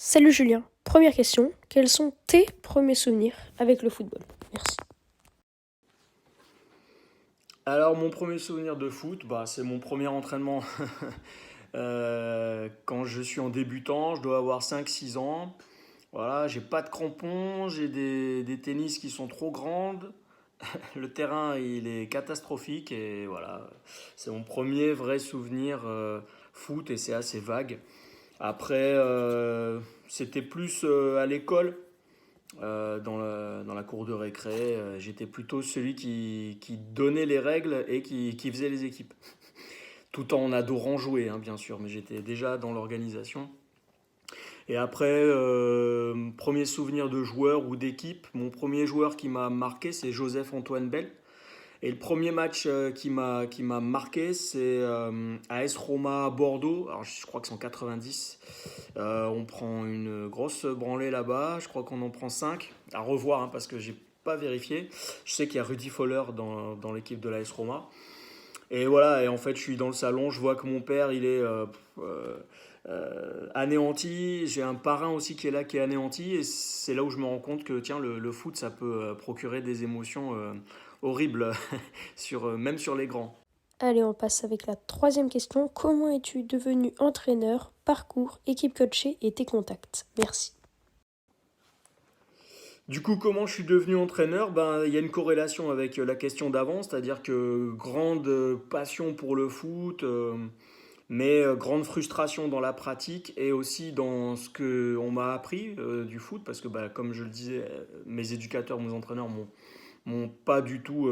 Salut Julien, première question, quels sont tes premiers souvenirs avec le football? Merci. Alors, mon premier souvenir de foot, c'est mon premier entraînement quand je suis en débutant. Je dois avoir 5 6 ans. Voilà, j'ai pas de crampons, j'ai des tennis qui sont trop grandes. Le terrain, il est catastrophique et voilà, c'est mon premier vrai souvenir foot et c'est assez vague. Après, c'était plus à l'école dans la cour de récré. J'étais plutôt celui qui donnait les règles et qui faisait les équipes. Tout en adorant jouer, hein, bien sûr, mais j'étais déjà dans l'organisation. Et après, premier souvenir de joueur ou d'équipe, mon premier joueur qui m'a marqué, c'est Joseph-Antoine Bell. Et le premier match qui m'a marqué, c'est AS Roma à Bordeaux. Alors, je crois que c'est en 90. On prend une grosse branlée là-bas. Je crois qu'on en prend 5. À revoir, hein, parce que j'ai pas vérifié. Je sais qu'il y a Rudy Foller dans l'équipe de l'AS Roma. Et voilà, et en fait, je suis dans le salon. Je vois que mon père, il est anéanti. J'ai un parrain aussi qui est là, qui est anéanti. Et c'est là où je me rends compte que tiens, le foot, ça peut procurer des émotions horribles, même sur les grands. Allez, on passe avec la troisième question. Comment es-tu devenu entraîneur, parcours, équipe coachée et tes contacts? Merci. Du coup, comment je suis devenu entraîneur? Il y a une corrélation avec la question d'avant, c'est-à-dire que grande passion pour le foot, mais grande frustration dans la pratique et aussi dans ce que on m'a appris du foot, parce que comme je le disais, mes éducateurs, mes entraîneurs m'ont pas du tout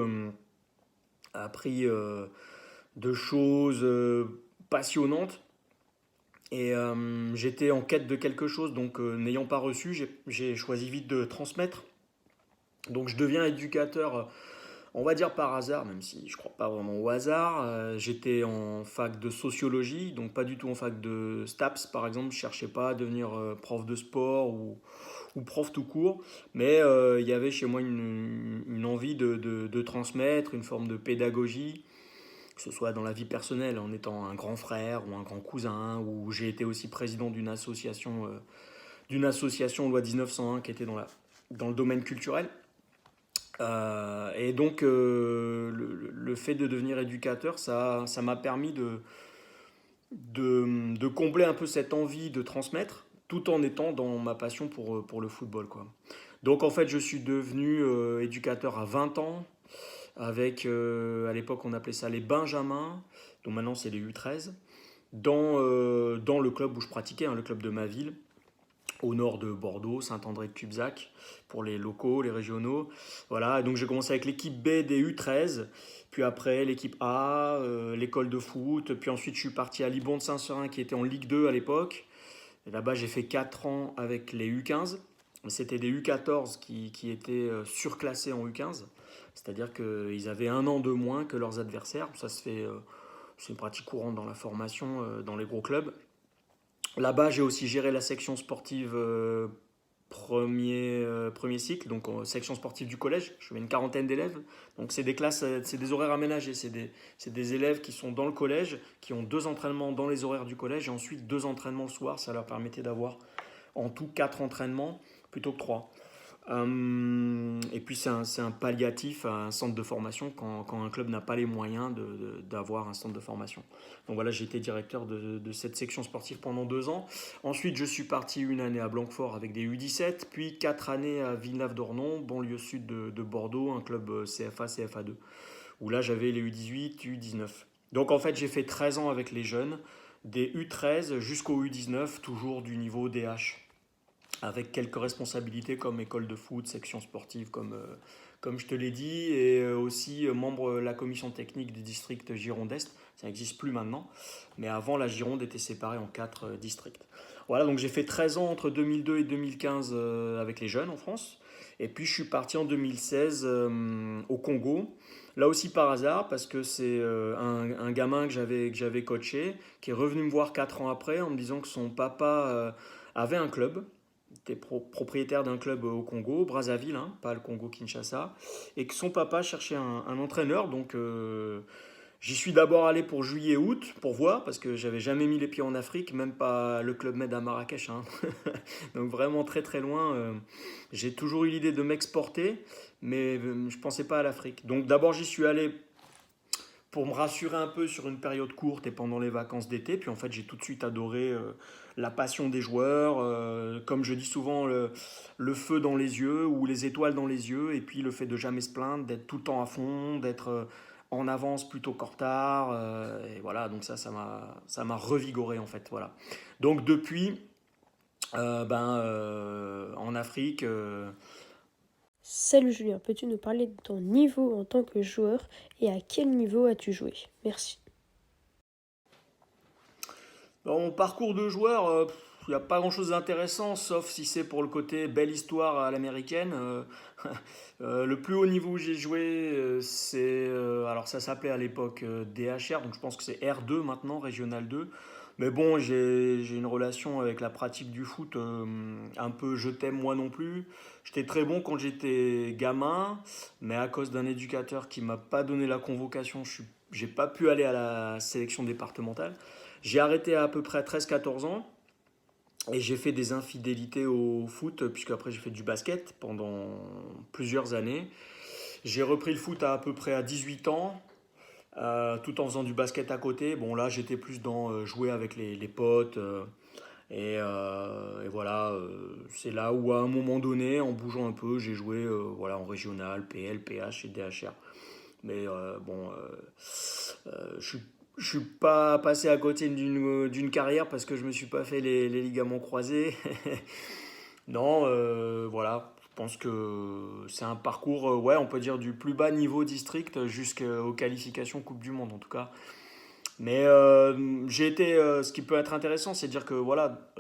appris de choses passionnantes. Et j'étais en quête de quelque chose, donc n'ayant pas reçu, j'ai choisi vite de transmettre. Donc je deviens éducateur, on va dire par hasard, même si je crois pas vraiment au hasard. J'étais en fac de sociologie, donc pas du tout en fac de STAPS par exemple. Je cherchais pas à devenir prof de sport ou prof tout court, mais il y avait chez moi une envie de transmettre, une forme de pédagogie, que ce soit dans la vie personnelle en étant un grand frère ou un grand cousin, ou j'ai été aussi président d'une association loi 1901 qui était dans le domaine culturel. Et donc, le fait de devenir éducateur, ça m'a permis de combler un peu cette envie de transmettre, tout en étant dans ma passion pour le football, quoi. Donc, en fait, je suis devenu éducateur à 20 ans, avec, à l'époque, on appelait ça les Benjamins, donc maintenant, c'est les U13, dans le club où je pratiquais, hein, le club de ma ville au nord de Bordeaux, Saint-André-de-Cubzac, pour les locaux, les régionaux. Voilà, et donc j'ai commencé avec l'équipe B des U13, puis après l'équipe A, l'école de foot, puis ensuite je suis parti à Liban de Saint-Seurin qui était en Ligue 2 à l'époque. Et là-bas j'ai fait 4 ans avec les U15. C'était des U14 qui étaient surclassés en U15, c'est-à-dire qu'ils avaient un an de moins que leurs adversaires. Ça se fait, c'est une pratique courante dans la formation, dans les gros clubs. Là-bas, j'ai aussi géré la section sportive premier cycle, donc section sportive du collège. Je mets une quarantaine d'élèves. Donc c'est des classes, c'est des horaires aménagés. C'est des élèves qui sont dans le collège, qui ont 2 entraînements dans les horaires du collège et ensuite 2 entraînements le soir. Ça leur permettait d'avoir en tout 4 entraînements plutôt que 3. Et puis c'est un palliatif à un centre de formation quand un club n'a pas les moyens d'avoir un centre de formation. Donc voilà, j'ai été directeur de cette section sportive pendant 2 ans. Ensuite, je suis parti une année à Blanquefort avec des U17, puis 4 années à Villeneuve-d'Ornon, banlieue sud de Bordeaux, un club CFA, CFA2, où là j'avais les U18, U19. Donc en fait, j'ai fait 13 ans avec les jeunes, des U13 jusqu'au U19, toujours du niveau DH, avec quelques responsabilités comme école de foot, section sportive, comme je te l'ai dit, et aussi membre de la commission technique du district Gironde Est. Ça n'existe plus maintenant, mais avant, la Gironde était séparée en 4 districts. Voilà, donc j'ai fait 13 ans entre 2002 et 2015 avec les jeunes en France. Et puis je suis parti en 2016 au Congo. Là aussi par hasard, parce que c'est un gamin que j'avais coaché, qui est revenu me voir 4 ans après en me disant que son papa avait un club, était propriétaire d'un club au Congo, Brazzaville, hein, pas le Congo Kinshasa, et que son papa cherchait un entraîneur. Donc J'y suis d'abord allé pour juillet-août, pour voir, parce que j'avais jamais mis les pieds en Afrique, même pas le Club Med à Marrakech, hein. Donc vraiment très très loin. J'ai toujours eu l'idée de m'exporter, mais je pensais pas à l'Afrique. Donc d'abord j'y suis allé pour me rassurer un peu sur une période courte et pendant les vacances d'été. Puis en fait, j'ai tout de suite adoré la passion des joueurs, comme je dis souvent, le feu dans les yeux ou les étoiles dans les yeux, et puis le fait de jamais se plaindre, d'être tout le temps à fond, d'être en avance plutôt qu'en retard. Et voilà, donc ça m'a revigoré en fait. Voilà. Donc depuis, en Afrique, Salut Julien, peux-tu nous parler de ton niveau en tant que joueur et à quel niveau as-tu joué? Merci. dans mon parcours de joueur, il n'y a pas grand-chose d'intéressant, sauf si c'est pour le côté belle histoire à l'américaine. Le plus haut niveau où j'ai joué, alors ça s'appelait à l'époque DHR, donc je pense que c'est R2 maintenant, Régional 2. Mais bon, j'ai une relation avec la pratique du foot un peu je t'aime moi non plus. J'étais très bon quand j'étais gamin, mais à cause d'un éducateur qui m'a pas donné la convocation, j'ai pas pu aller à la sélection départementale. J'ai arrêté à peu près 13-14 ans et j'ai fait des infidélités au foot, puisque après j'ai fait du basket pendant plusieurs années. J'ai repris le foot à peu près à 18 ans, tout en faisant du basket à côté. Bon, là j'étais plus dans jouer avec les potes. Et voilà, c'est là où à un moment donné, en bougeant un peu, j'ai joué voilà, en régional, PL, PH et DHR. Mais je suis je suis pas passé à côté d'une carrière parce que je me suis pas fait les ligaments croisés. Non, voilà, je pense que c'est un parcours, ouais, on peut dire du plus bas niveau district jusqu'aux qualifications Coupe du Monde en tout cas. Mais ce qui peut être intéressant, c'est de dire que voilà,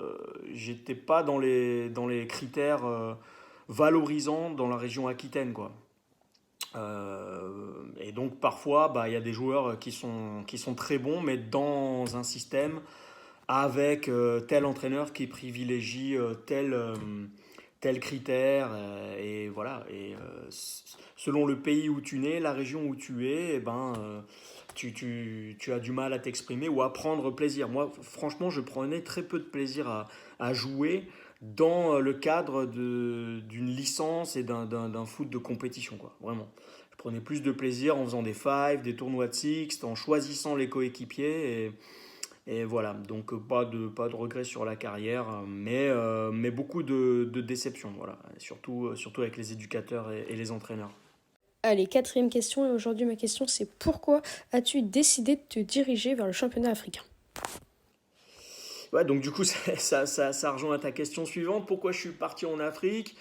j'étais pas dans les critères valorisants dans la région Aquitaine, quoi. Et donc parfois, bah, il y a des joueurs qui sont très bons, mais dans un système avec tel entraîneur qui privilégie tel critère. Et voilà. Et selon le pays où tu nais, la région où tu es, eh ben, tu as du mal à t'exprimer ou à prendre plaisir. Moi, franchement, je prenais très peu de plaisir à jouer dans le cadre d'une licence et d'un foot de compétition, quoi. Vraiment. Je prenais plus de plaisir en faisant des fives, des tournois de six, en choisissant les coéquipiers. Et voilà, donc pas de regrets sur la carrière, mais beaucoup de déceptions, voilà. Surtout avec les éducateurs et les entraîneurs. Allez, quatrième question, et aujourd'hui ma question c'est pourquoi as-tu décidé de te diriger vers le championnat africain? Ouais, donc du coup, ça rejoint ta question suivante. Pourquoi je suis parti en Afrique?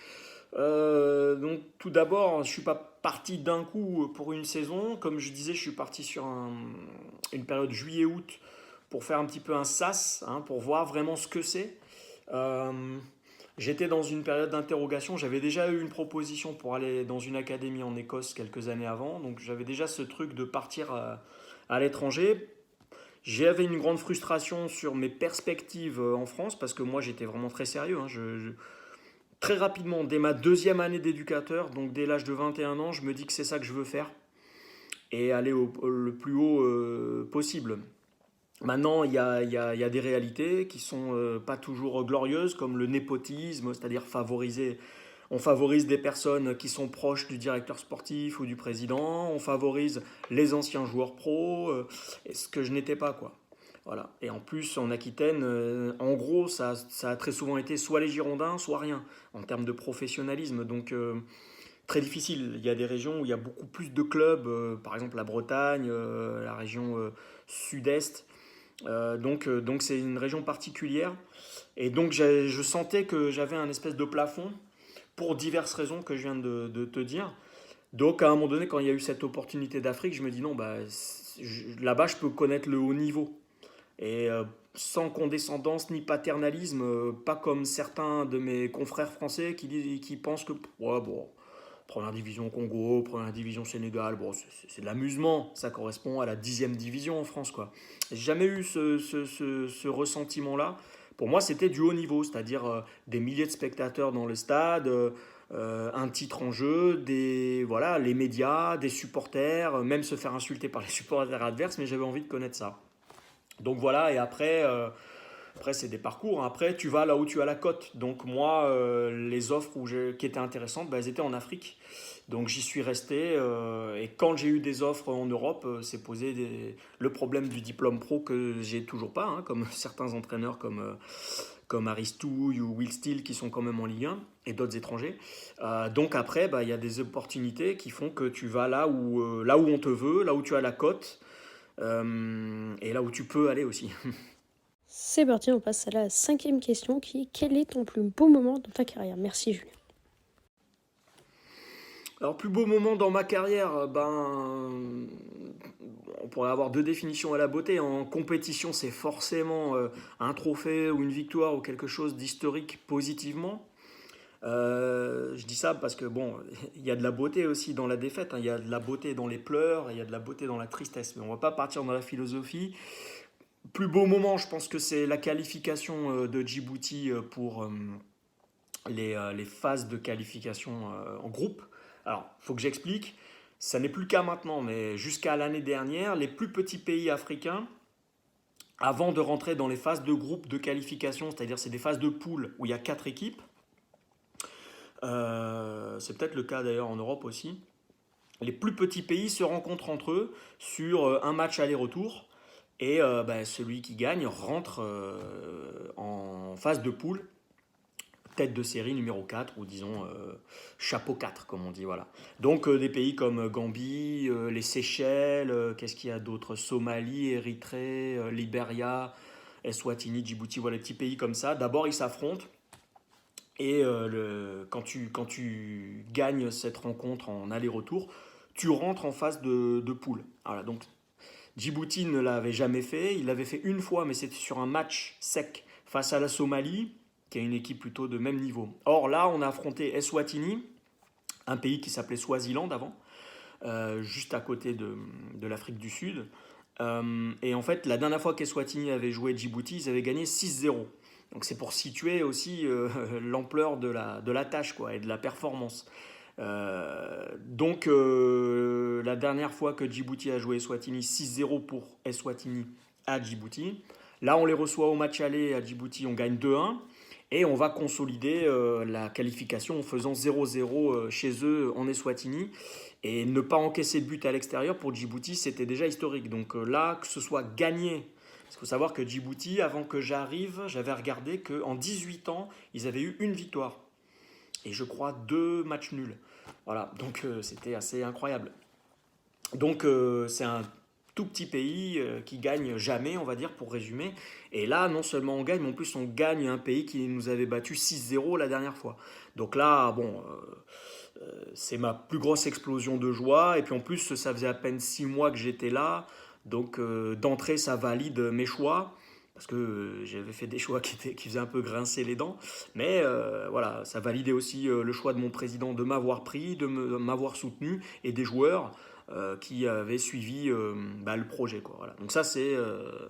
Donc tout d'abord, je suis pas parti d'un coup pour une saison. Comme je disais, je suis parti sur une période juillet-août pour faire un petit peu un sas, hein, pour voir vraiment ce que c'est. Euh, J'étais dans une période d'interrogation. J'avais déjà eu une proposition pour aller dans une académie en Écosse quelques années avant. Donc j'avais déjà ce truc de partir à l'étranger. J'avais une grande frustration sur mes perspectives en France parce que moi j'étais vraiment très sérieux, hein. Très rapidement, dès ma deuxième année d'éducateur, donc dès l'âge de 21 ans, je me dis que c'est ça que je veux faire et aller le plus haut possible. Maintenant, il y a des réalités qui sont pas toujours glorieuses, comme le népotisme, c'est-à-dire on favorise des personnes qui sont proches du directeur sportif ou du président, on favorise les anciens joueurs pros, ce que je n'étais pas, quoi. Voilà. Et en plus, en Aquitaine, en gros, ça a très souvent été soit les Girondins, soit rien, en termes de professionnalisme. Donc, très difficile. Il y a des régions où il y a beaucoup plus de clubs, par exemple la Bretagne, la région sud-est. Donc c'est une région particulière. Et donc je sentais que j'avais un espèce de plafond pour diverses raisons que je viens de te dire. Donc à un moment donné, quand il y a eu cette opportunité d'Afrique, je me dis non, bah, là-bas je peux connaître le haut niveau. Et sans condescendance ni paternalisme, pas comme certains de mes confrères français qui pensent que ouais, bon, première division Congo, première division Sénégal, bon, c'est de l'amusement, ça correspond à la 10e division en France, quoi. J'ai jamais eu ce ressentiment-là. Pour moi, c'était du haut niveau, c'est-à-dire des milliers de spectateurs dans le stade, un titre en jeu, voilà, les médias, des supporters, même se faire insulter par les supporters adverses, mais j'avais envie de connaître ça. Donc voilà, et après c'est des parcours. Après, tu vas là où tu as la cote. Donc moi, les offres qui étaient intéressantes, bah, elles étaient en Afrique. Donc j'y suis resté. Et quand j'ai eu des offres en Europe, c'est posé le problème du diplôme pro que j'ai toujours pas, hein, comme certains entraîneurs comme Aristouille ou Will Steele qui sont quand même en Ligue 1 et d'autres étrangers. Donc après, bah, il y a des opportunités qui font que tu vas là où on te veut, là où tu as la cote et là où tu peux aller aussi. C'est parti, on passe à la 5e question qui est quel est ton plus beau moment dans ta carrière? Merci Julien. Alors, plus beau moment dans ma carrière, on pourrait avoir deux définitions à la beauté. En compétition, c'est forcément un trophée ou une victoire ou quelque chose d'historique positivement. Je dis ça parce que bon, il y a de la beauté aussi dans la défaite, hein. Il y a de la beauté dans les pleurs, il y a de la beauté dans la tristesse. Mais on va pas partir dans la philosophie. Plus beau moment, je pense que c'est la qualification de Djibouti pour les phases de qualification en groupe. Alors, il faut que j'explique. Ça n'est plus le cas maintenant, mais jusqu'à l'année dernière, les plus petits pays africains, avant de rentrer dans les phases de groupe de qualification, c'est-à-dire c'est des phases de poule où il y a 4 équipes, c'est peut-être le cas d'ailleurs en Europe aussi, les plus petits pays se rencontrent entre eux sur un match aller-retour, et celui qui gagne rentre en phase de poule tête de série numéro 4 ou disons chapeau 4 comme on dit, voilà. Donc des pays comme Gambie, les Seychelles, qu'est-ce qu'il y a d'autre, Somalie, Érythrée, Libéria, Eswatini, Djibouti, voilà, les petits pays comme ça. D'abord ils s'affrontent et quand tu gagnes cette rencontre en aller-retour, tu rentres en phase de poule. Voilà, donc Djibouti ne l'avait jamais fait, il l'avait fait une fois mais c'était sur un match sec face à la Somalie qui est une équipe plutôt de même niveau. Or là, on a affronté Eswatini, un pays qui s'appelait Swaziland avant, juste à côté de l'Afrique du Sud. Et en fait, la dernière fois qu'Eswatini avait joué Djibouti, ils avaient gagné 6-0. Donc c'est pour situer aussi l'ampleur de la tâche quoi, et de la performance. Donc la dernière fois que Djibouti a joué Eswatini, 6-0 pour Eswatini à Djibouti. Là, on les reçoit au match aller à Djibouti, on gagne 2-1. Et on va consolider la qualification en faisant 0-0 chez eux en Eswatini. Et ne pas encaisser de but à l'extérieur pour Djibouti, c'était déjà historique. Donc là, que ce soit gagné, parce qu'il faut savoir que Djibouti, avant que j'arrive, j'avais regardé qu'en 18 ans, ils avaient eu une victoire. Et je crois 2 matchs nuls. Voilà, donc c'était assez incroyable. Donc c'est un tout petit pays qui gagne jamais, on va dire, pour résumer. Et là, non seulement on gagne, mais en plus on gagne un pays qui nous avait battu 6-0 la dernière fois. Donc là, bon, c'est ma plus grosse explosion de joie. Et puis en plus, ça faisait à peine 6 mois que j'étais là. Donc d'entrée, ça valide mes choix. Parce que j'avais fait des choix qui faisaient un peu grincer les dents. Mais voilà, ça validait aussi le choix de mon président de m'avoir pris, de m'avoir soutenu, et des joueurs qui avaient suivi le projet, quoi, voilà. Donc ça, c'est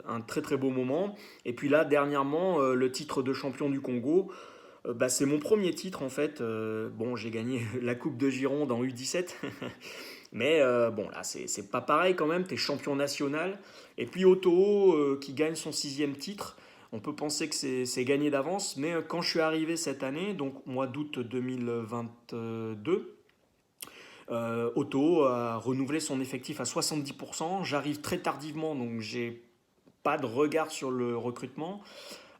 un très très beau moment. Et puis là, dernièrement, le titre de champion du Congo, c'est mon premier titre en fait. Bon, j'ai gagné la Coupe de Gironde en U17. Mais bon, là, c'est pas pareil quand même, tu es champion national. Et puis Otto, qui gagne son 6e titre, on peut penser que c'est gagné d'avance. Mais quand je suis arrivé cette année, donc mois d'août 2022, Otto a renouvelé son effectif à 70%. J'arrive très tardivement, donc j'ai pas de regard sur le recrutement.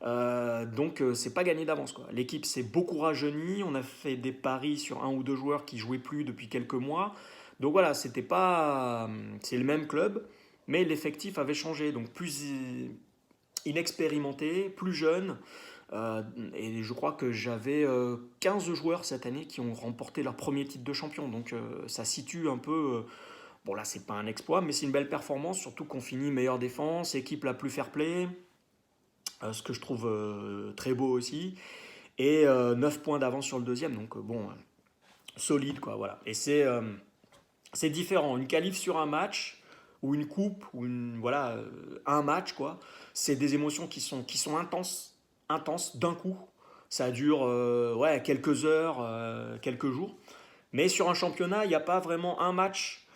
Donc c'est pas gagné d'avance quoi. L'équipe s'est beaucoup rajeunie, on a fait des paris sur un ou deux joueurs qui jouaient plus depuis quelques mois. Donc voilà, c'était pas c'est le même club, mais l'effectif avait changé, donc plus inexpérimenté, plus jeune. Et je crois que j'avais 15 joueurs cette année qui ont remporté leur premier titre de champion. Donc ça situe un peu. Bon là c'est pas un exploit, mais c'est une belle performance, surtout qu'on finit meilleure défense, équipe la plus fair play, ce que je trouve très beau aussi. Et 9 points d'avance sur le deuxième, donc bon, solide quoi, voilà. Et c'est différent, une qualif sur un match, ou une coupe, ou voilà, un match quoi. C'est des émotions qui sont intenses d'un coup. Ça dure quelques heures, quelques jours. Mais sur un championnat, il n'y a pas vraiment un match,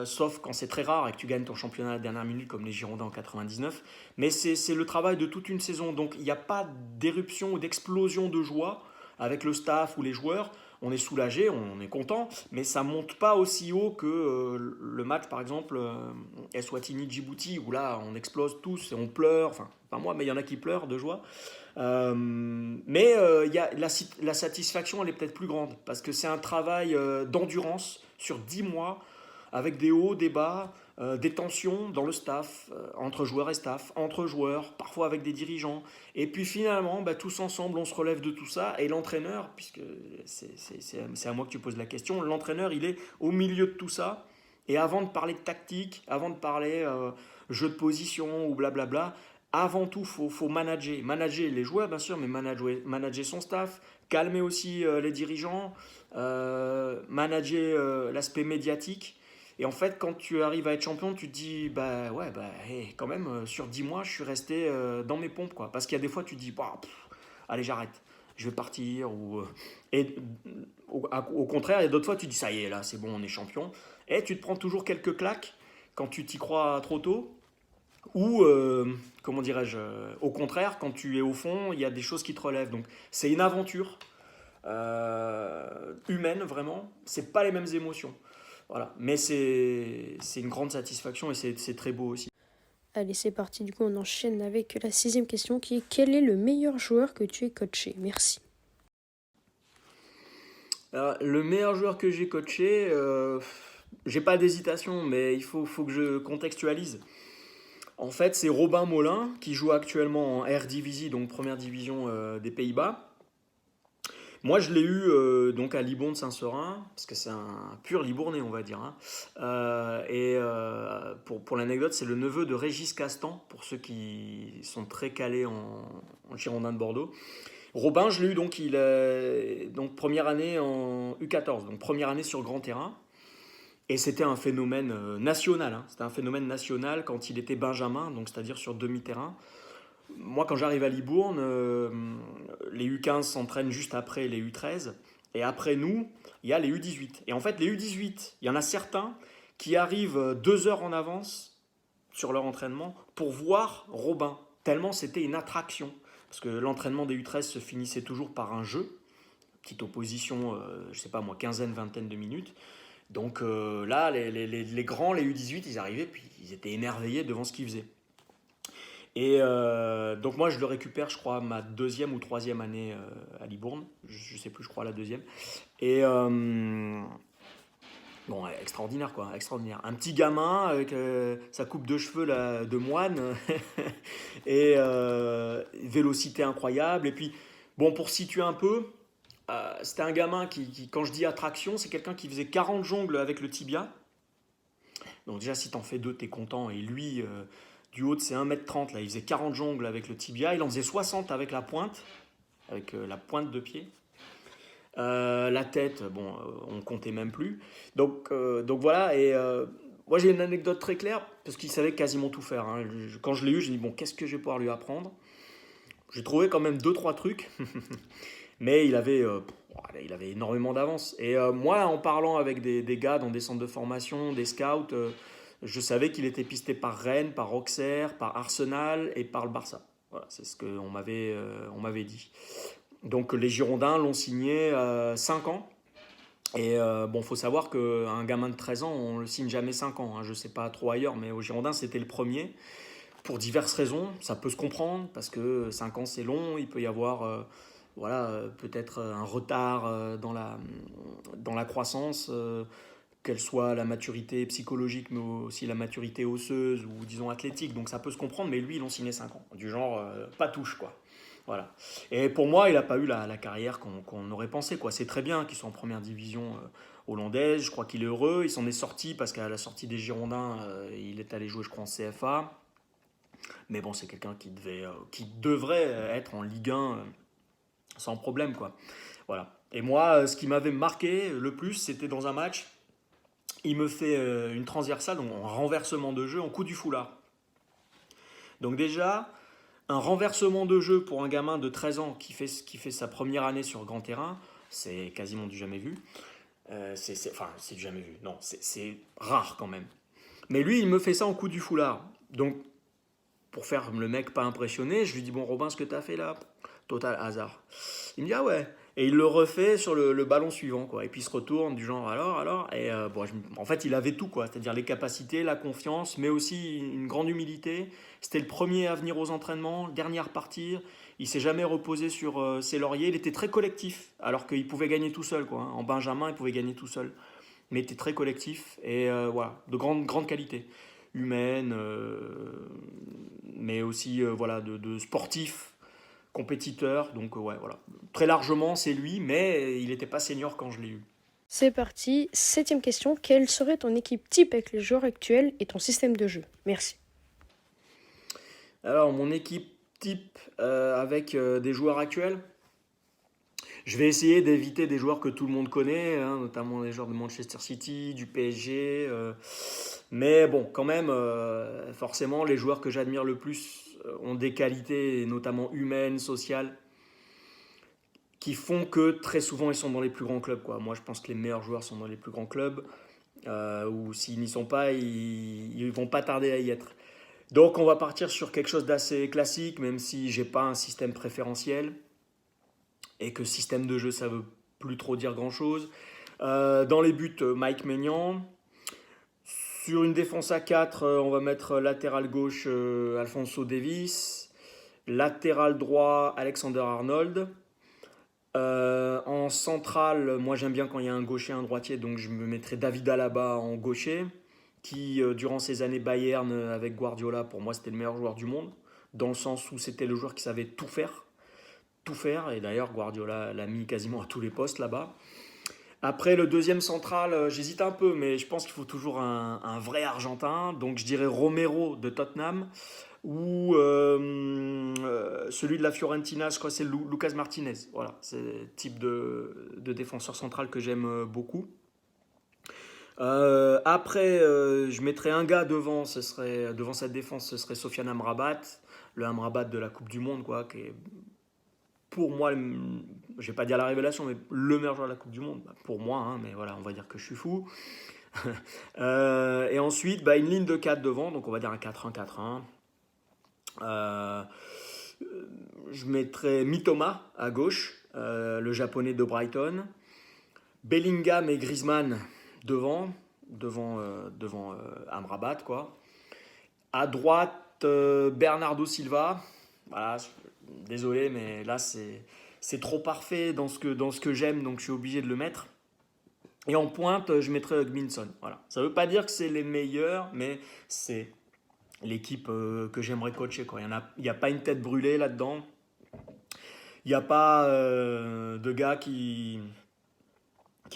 sauf quand c'est très rare et que tu gagnes ton championnat à la dernière minute, comme les Girondins en 99. Mais c'est le travail de toute une saison. Donc il n'y a pas d'éruption ou d'explosion de joie avec le staff ou les joueurs. On est soulagé, on est content, mais ça monte pas aussi haut que le match, par exemple, Eswatini-Djibouti, où là, on explose tous et on pleure. Enfin, pas moi, mais il y en a qui pleurent de joie. Y a la satisfaction, elle est peut-être plus grande, parce que c'est un travail d'endurance sur 10 mois, avec des hauts, des bas, des tensions dans le staff, entre joueurs et staff, entre joueurs, parfois avec des dirigeants. Et puis finalement, tous ensemble, on se relève de tout ça. Et l'entraîneur, puisque c'est à moi que tu poses la question, l'entraîneur, il est au milieu de tout ça. Et avant de parler de tactique, avant de parler jeu de position ou blablabla, avant tout, faut manager. Manager les joueurs, bien sûr, mais manager son staff, calmer aussi les dirigeants, manager l'aspect médiatique. Et en fait, quand tu arrives à être champion, tu te dis, quand même, sur 10 mois, je suis resté dans mes pompes, quoi. Parce qu'il y a des fois, tu te dis, allez, j'arrête, je vais partir. Et au contraire, il y a d'autres fois, tu te dis, ça y est, là, c'est bon, on est champion. Et tu te prends toujours quelques claques quand tu t'y crois trop tôt. Ou, comment dirais-je, au contraire, quand tu es au fond, il y a des choses qui te relèvent. Donc, c'est une aventure humaine, vraiment. C'est pas les mêmes émotions. Voilà. Mais c'est une grande satisfaction et c'est très beau aussi. Allez, c'est parti. Du coup, on enchaîne avec la 6e question qui est: quel est le meilleur joueur que tu aies coaché? Merci. Alors, le meilleur joueur que j'ai coaché, j'ai pas d'hésitation, mais il faut que je contextualise. En fait, c'est Robin Molin qui joue actuellement en Eredivisie, donc première division des Pays-Bas. Moi, je l'ai eu donc à Libourne Saint-Seurin, parce que c'est un pur Libournais, on va dire, hein. Pour l'anecdote, c'est le neveu de Régis Castan, pour ceux qui sont très calés en Girondins de Bordeaux. Robin, je l'ai eu donc, donc première année en U14, donc première année sur grand terrain. Et c'était un phénomène national, hein. C'était un phénomène national quand il était benjamin, donc c'est-à-dire sur demi-terrain. Moi, quand j'arrive à Libourne, les U15 s'entraînent juste après les U13. Et après nous, il y a les U18. Et en fait, les U18, il y en a certains qui arrivent 2 heures en avance sur leur entraînement pour voir Robin. Tellement c'était une attraction. Parce que l'entraînement des U13 se finissait toujours par un jeu. Petite opposition, je sais pas moi, quinzaine, vingtaine de minutes. Donc là, les grands, les U18, ils arrivaient, puis ils étaient émerveillés devant ce qu'ils faisaient. Et donc moi je le récupère, je crois, ma 2e ou 3e année à Libourne, je sais plus, je crois la 2e. Et bon, extraordinaire quoi, extraordinaire. Un petit gamin avec sa coupe de cheveux là, de moine et vélocité incroyable. Et puis bon, pour situer un peu, c'était un gamin quand je dis attraction, c'est quelqu'un qui faisait 40 jongles avec le tibia. Donc déjà si t'en fais 2, t'es content. Et lui, du haut de ses 1m30, là, il faisait 40 jongles avec le tibia. Il en faisait 60 avec la pointe de pied. La tête, bon, on comptait même plus. Donc voilà, et moi j'ai une anecdote très claire, parce qu'il savait quasiment tout faire, hein. Quand je l'ai eu, j'ai dit, bon, qu'est-ce que je vais pouvoir lui apprendre? J'ai trouvé quand même deux trois trucs, mais il avait énormément d'avance. Et moi, en parlant avec des gars dans des centres de formation, des scouts, je savais qu'il était pisté par Rennes, par Auxerre, par Arsenal et par le Barça. Voilà, c'est ce qu'on m'avait dit. Donc les Girondins l'ont signé 5 ans. Et bon, faut savoir qu'un gamin de 13 ans, on le signe jamais 5 ans, hein. Je sais pas trop ailleurs, mais aux Girondins, c'était le premier. Pour diverses raisons, ça peut se comprendre, parce que 5 ans c'est long, il peut y avoir peut-être un retard dans la croissance, qu'elle soit la maturité psychologique, mais aussi la maturité osseuse ou disons athlétique. Donc ça peut se comprendre, mais lui, ils l'ont signé 5 ans. Du genre, pas touche, quoi. Voilà. Et pour moi, il n'a pas eu la carrière qu'on aurait pensé, quoi. C'est très bien qu'il soit en première division hollandaise. Je crois qu'il est heureux. Il s'en est sorti parce qu'à la sortie des Girondins, il est allé jouer, je crois, en CFA. Mais bon, c'est quelqu'un qui devrait être en Ligue 1 sans problème, quoi. Voilà. Et moi, ce qui m'avait marqué le plus, c'était dans un match. Il me fait une transversale, donc un renversement de jeu en coup du foulard. Donc déjà, Un renversement de jeu pour un gamin de 13 ans qui fait sa première année sur grand terrain, c'est quasiment du jamais vu. Enfin, c'est du jamais vu. Non, c'est rare quand même. Mais lui, il me fait ça en coup du foulard. Donc, pour faire le mec pas impressionné, je lui dis, bon Robin, ce que t'as fait là, total hasard. Il me dit, ah ouais. Et il le refait sur le ballon suivant, quoi. Et puis il se retourne du genre, alors. Et bon, en fait, il avait tout, quoi. C'est-à-dire les capacités, la confiance, mais aussi une grande humilité. C'était le premier à venir aux entraînements, le dernier à repartir. Il s'est jamais reposé sur ses lauriers. Il était très collectif, alors qu'il pouvait gagner tout seul, quoi. En Benjamin, il pouvait gagner tout seul. Mais il était très collectif et voilà, de grande qualité humaine, mais aussi voilà, de sportif, compétiteur. Donc ouais, voilà. Très largement, c'est lui, mais il n'était pas senior quand je l'ai eu. C'est parti, 7e question. Quelle serait ton équipe type avec les joueurs actuels et ton système de jeu? Merci. Alors, mon équipe type avec des joueurs actuels, je vais essayer d'éviter des joueurs que tout le monde connaît, hein, notamment les joueurs de Manchester City, du PSG. Mais bon, quand même, forcément, les joueurs que j'admire le plus ont des qualités, notamment humaines, sociales, qui font que très souvent ils sont dans les plus grands clubs, quoi. Moi, je pense que les meilleurs joueurs sont dans les plus grands clubs, ou s'ils n'y sont pas, ils vont pas tarder à y être. Donc, on va partir sur quelque chose d'assez classique, même si j'ai pas un système préférentiel et que système de jeu, ça veut plus trop dire grand-chose. Dans les buts, Mike Maignan. Sur une défense à 4, on va mettre latéral gauche Alphonso Davies, latéral droit Alexander Arnold. En centrale, moi j'aime bien quand il y a un gaucher et un droitier, donc je me mettrai David Alaba en gaucher, qui durant ses années Bayern avec Guardiola, pour moi c'était le meilleur joueur du monde, dans le sens où c'était le joueur qui savait tout faire. Tout faire, et d'ailleurs Guardiola l'a mis quasiment à tous les postes là-bas. Après, le deuxième central, j'hésite un peu, mais je pense qu'il faut toujours un vrai Argentin. Donc je dirais Romero de Tottenham ou celui de la Fiorentina, je crois que c'est Lucas Martinez. Voilà, c'est le type de défenseur central que j'aime beaucoup. Après, je mettrais un gars devant, devant cette défense, ce serait Sofiane Amrabat, le Amrabat de la Coupe du Monde, quoi, qui est pour moi, je vais pas dire la révélation, mais le meilleur joueur de la Coupe du Monde, pour moi, hein, mais voilà, on va dire que je suis fou. Et ensuite, une ligne de 4 devant, donc on va dire un 4-1-4-1. Euh, je mettrais Mitoma à gauche, le japonais de Brighton. Bellingham et Griezmann devant Amrabat, quoi. À droite, Bernardo Silva. Voilà, désolé, mais là, c'est trop parfait dans ce que j'aime, donc je suis obligé de le mettre. Et en pointe, je mettrai Hugminson. Voilà. Ça ne veut pas dire que c'est les meilleurs, mais c'est l'équipe que j'aimerais coacher, quoi. Il y a pas une tête brûlée là-dedans. Il n'y a pas de gars qui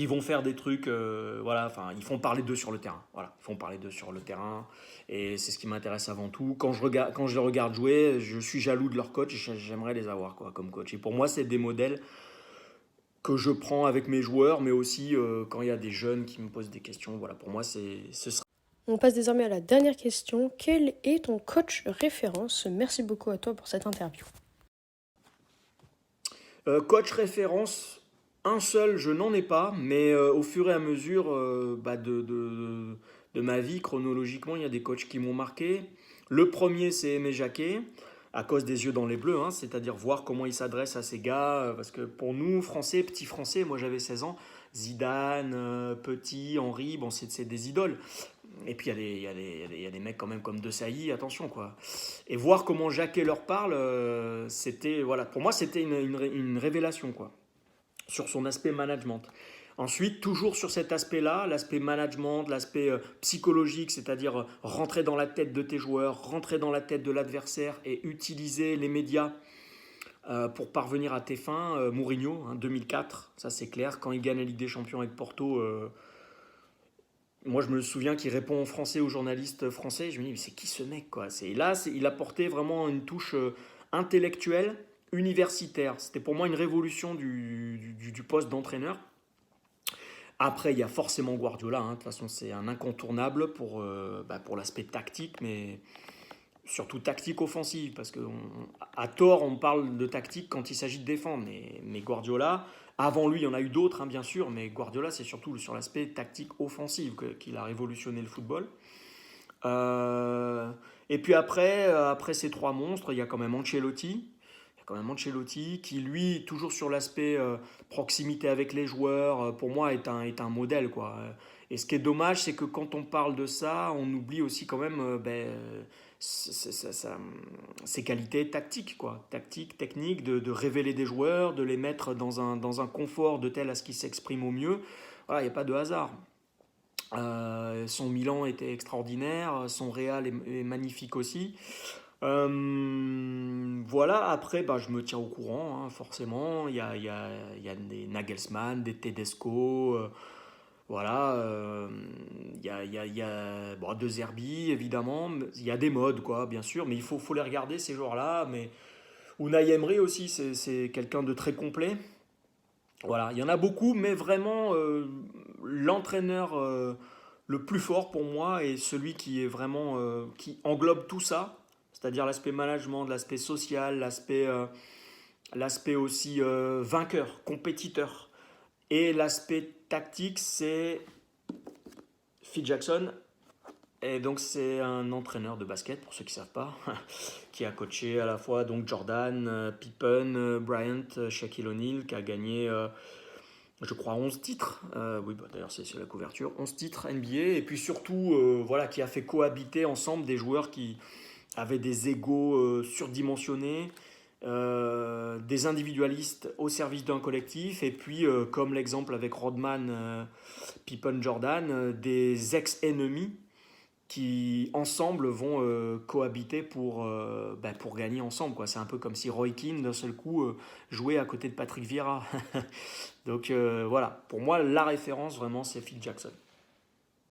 vont faire des trucs, voilà, enfin, ils font parler d'eux sur le terrain. Voilà, ils font parler d'eux sur le terrain. Et c'est ce qui m'intéresse avant tout. Quand je les regarde jouer, je suis jaloux de leur coach et j'aimerais les avoir, quoi, comme coach. Et pour moi, c'est des modèles que je prends avec mes joueurs, mais aussi quand il y a des jeunes qui me posent des questions. Voilà, pour moi, ce sera. On passe désormais à la dernière question. Quel est ton coach référence? Merci beaucoup à toi pour cette interview. Coach référence, un seul, je n'en ai pas, mais au fur et à mesure de ma vie, chronologiquement, il y a des coachs qui m'ont marqué. Le premier, c'est Aimé Jacquet, à cause des yeux dans les bleus, hein, c'est-à-dire voir comment il s'adresse à ces gars, parce que pour nous, Français, petits Français, moi j'avais 16 ans, Zidane, Petit, Henry, bon, c'est des idoles. Et puis il y a des mecs quand même comme De Sailly, attention quoi. Et voir comment Jacquet leur parle, c'était, voilà, pour moi c'était une révélation quoi, sur son aspect management. Ensuite, toujours sur cet aspect-là, l'aspect management, l'aspect psychologique, c'est-à-dire rentrer dans la tête de tes joueurs, rentrer dans la tête de l'adversaire et utiliser les médias pour parvenir à tes fins. Mourinho, hein, 2004, ça c'est clair, quand il gagne la Ligue des Champions avec Porto, moi je me souviens qu'il répond en français aux journalistes français, je me dis mais c'est qui ce mec quoi. Il a porté vraiment une touche intellectuelle, universitaire. C'était pour moi une révolution du poste d'entraîneur. Après, il y a forcément Guardiola, hein. De toute façon, c'est un incontournable pour l'aspect tactique, mais surtout tactique offensive, parce qu'à tort, on parle de tactique quand il s'agit de défendre. Mais Guardiola, avant lui, il y en a eu d'autres, hein, bien sûr, mais Guardiola, c'est surtout sur l'aspect tactique offensive qu'il a révolutionné le football. Euh, et puis après ces trois monstres, il y a quand même Ancelotti. Il y a quand même Ancelotti qui, lui, toujours sur l'aspect proximité avec les joueurs, pour moi, est un modèle, quoi. Et ce qui est dommage, c'est que quand on parle de ça, on oublie aussi quand même ses qualités tactiques, quoi. Tactiques, techniques, de révéler des joueurs, de les mettre dans un confort de tel à ce qu'ils s'expriment au mieux. Voilà, il n'y a pas de hasard. Son Milan était extraordinaire, son Real est magnifique aussi. Voilà, après, bah, je me tiens au courant, hein, forcément. Il y a des Nagelsmann, des Tedesco, voilà. Bon, De Zerbi, évidemment. Il y a des modes, quoi, bien sûr, mais il faut les regarder, ces joueurs-là. Mais Unai Emery aussi, c'est quelqu'un de très complet. Voilà, il y en a beaucoup, mais vraiment, l'entraîneur le plus fort pour moi est celui qui est vraiment qui englobe tout ça, c'est-à-dire l'aspect management, l'aspect social, l'aspect aussi vainqueur, compétiteur, et l'aspect tactique, c'est Phil Jackson. Et donc c'est un entraîneur de basket pour ceux qui ne savent pas, qui a coaché à la fois donc Jordan, Pippen, Bryant, Shaquille O'Neal, qui a gagné je crois 11 titres, oui bah, d'ailleurs c'est la couverture, 11 titres NBA, et puis surtout voilà, qui a fait cohabiter ensemble des joueurs qui avaient des égos surdimensionnés, des individualistes au service d'un collectif, et puis comme l'exemple avec Rodman, Pippen, Jordan, des ex-ennemis qui ensemble vont cohabiter pour gagner ensemble, quoi. C'est un peu comme si Roy Keane d'un seul coup jouait à côté de Patrick Vieira. Donc voilà, pour moi la référence vraiment c'est Phil Jackson.